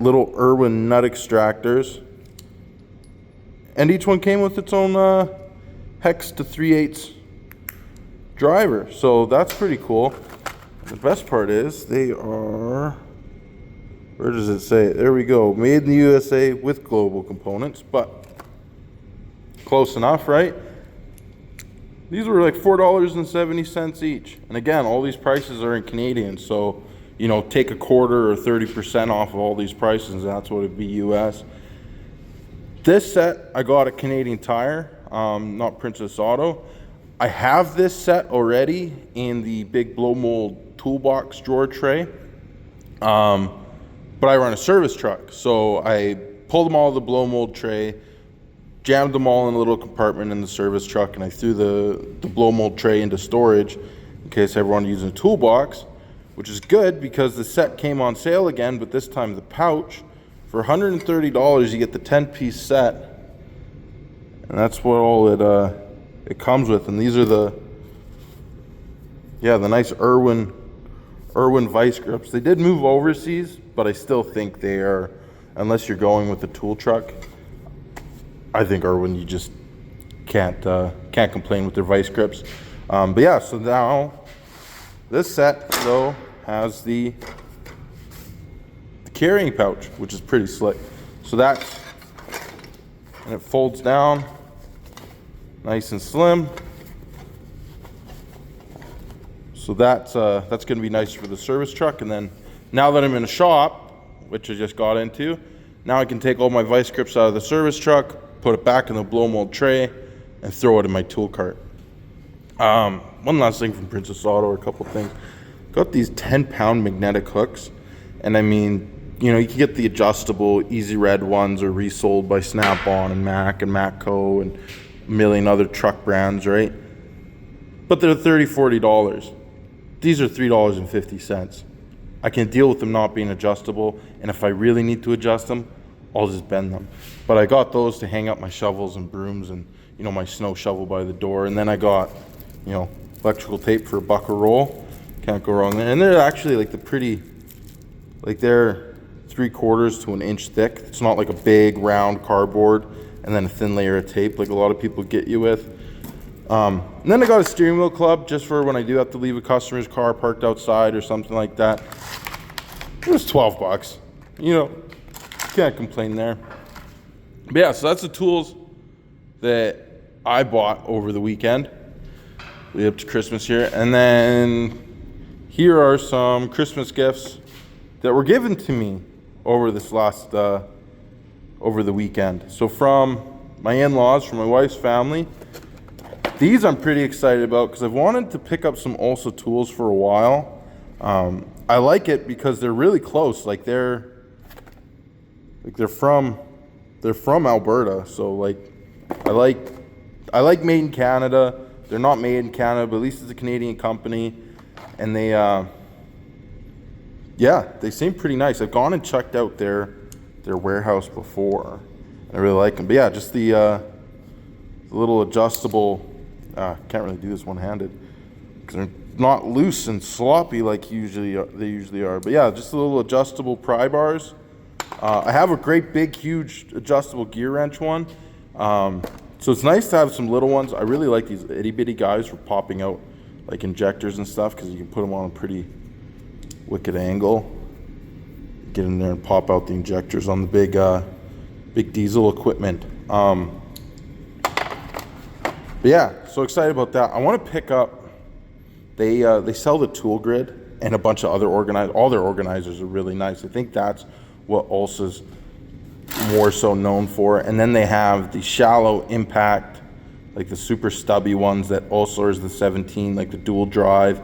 little Ryl'd nut extractors. And each one came with its own hex to 3/8 driver. So that's pretty cool. The best part is they are, where does it say? There we go. Made in the USA with global components, but close enough, right? These were like $4.70 each. And again, all these prices are in Canadian. So, you know, take a quarter or 30% off of all these prices, and that's what it'd be US. This set I got at Canadian Tire, not Princess Auto. I have this set already in the big blow mold toolbox drawer tray. But I run a service truck. So I pulled them all out of the blow mold tray, jammed them all in a little compartment in the service truck, and I threw the blow mold tray into storage in case everyone using a toolbox, which is good because the set came on sale again, but this time the pouch. For $130, you get the 10-piece set, and that's what all it comes with. And these are the nice Irwin vice grips. They did move overseas, but I still think they are, unless you're going with the tool truck, I think Irwin, you just can't complain with their vice grips. But yeah, so now this set though has the carrying pouch, which is pretty slick. So that's, and it folds down nice and slim. So that's going to be nice for the service truck. And then now that I'm in a shop, which I just got into, now I can take all my vice grips out of the service truck, put it back in the blow mold tray, and throw it in my tool cart. One last thing from Princess Auto, or a couple things. Got these 10-pound magnetic hooks, and I mean, you know, you can get the adjustable Easy Red ones or resold by Snap-on and Mac and Matco and a million other truck brands, right? But they're $30, $40. These are $3.50. I can deal with them not being adjustable, and if I really need to adjust them, I'll just bend them. But I got those to hang up my shovels and brooms and, you know, my snow shovel by the door. And then I got, you know, electrical tape for a buck a roll. Can't go wrong there. And they're actually like they're 3/4 to an inch thick. It's not like a big round cardboard and then a thin layer of tape like a lot of people get you with. And then I got a steering wheel club just for when I do have to leave a customer's car parked outside or something like that. It was $12. You know, can't complain there. But yeah, so that's the tools that I bought over the weekend. Lead up to Christmas here. And then here are some Christmas gifts that were given to me over this last, over the weekend. So from my in-laws, from my wife's family, these I'm pretty excited about because I've wanted to pick up some Ulsa tools for a while. I like it because they're really close. Like they're from Alberta. So like I like made in Canada. They're not made in Canada, but at least it's a Canadian company, and they seem pretty nice. I've gone and checked out their warehouse before, and I really like them. But yeah, just the little adjustable. Can't really do this one-handed because they're not loose and sloppy like they usually are. But yeah, just the little adjustable pry bars. I have a great big huge adjustable gear wrench one. So it's nice to have some little ones. I really like these itty bitty guys for popping out like injectors and stuff because you can put them on a pretty wicked angle. Get in there and pop out the injectors on the big diesel equipment. But yeah, so excited about that. I want to pick up. They sell the tool grid and a bunch of other organizers. All their organizers are really nice. I think that's what Ulsa's more so known for. And then they have the shallow impact, like the super stubby ones that Ulsa is the 17, like the dual drive.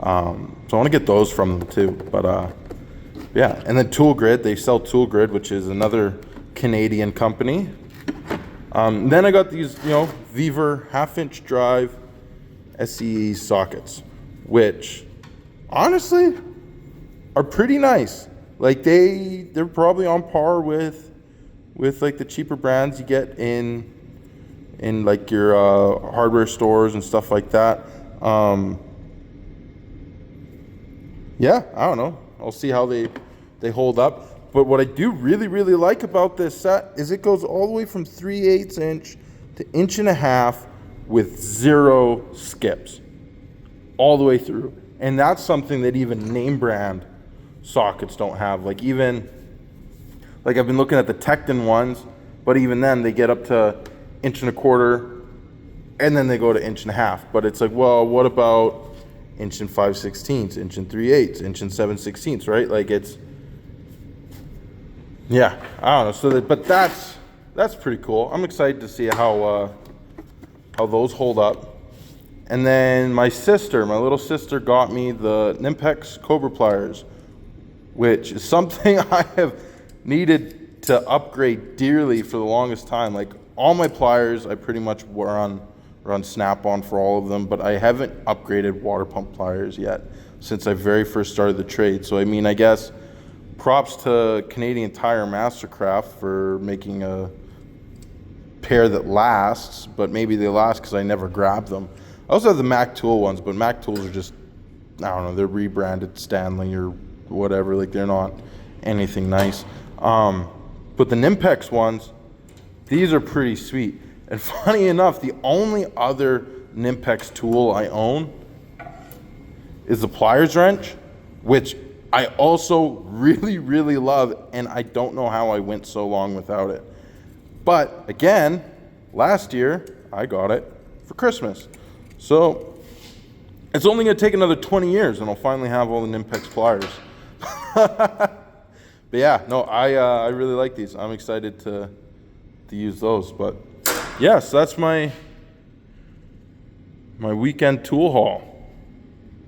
So I want to get those from them too. But yeah, and then Tool Grid. They sell Tool Grid, which is another Canadian company. Then I got these, you know, Viver 1/2-inch drive SCE sockets, which honestly are pretty nice. Like they're probably on par with like the cheaper brands you get in like your hardware stores and stuff like that. Yeah, I don't know. I'll see how they hold up. But what I do really, really like about this set is it goes all the way from 3/8 inch to 1.5 inch with 0 skips. All the way through. And that's something that even name brand sockets don't have. Like I've been looking at the Tecton ones, but even then they get up to 1.25 inch and then they go to 1.5 inch. But it's like, well, what about 1 5/16, 1 3/8, 1 7/16, right? Like it's, yeah, I don't know. So but that's pretty cool. I'm excited to see how those hold up. And then my little sister got me the Nimpex Cobra pliers, which is something I have needed to upgrade dearly for the longest time. Like all my pliers, I pretty much run Snap-on for all of them, but I haven't upgraded water pump pliers yet since I very first started the trade. So I mean, I guess props to Canadian Tire Mastercraft for making a pair that lasts, but maybe they last because I never grabbed them. I also have the Mac Tool ones, but Mac Tools are just, I don't know, they're rebranded Stanley or whatever. Like they're not anything nice. But the Nimpex ones, these are pretty sweet. And funny enough, the only other Nimpex tool I own is the pliers wrench, which I also really, really love, and I don't know how I went so long without it. But again, last year I got it for Christmas. So it's only gonna take another 20 years and I'll finally have all the Nimpex pliers. But yeah, no, I really like these. I'm excited to use those. But yeah, so that's my weekend tool haul.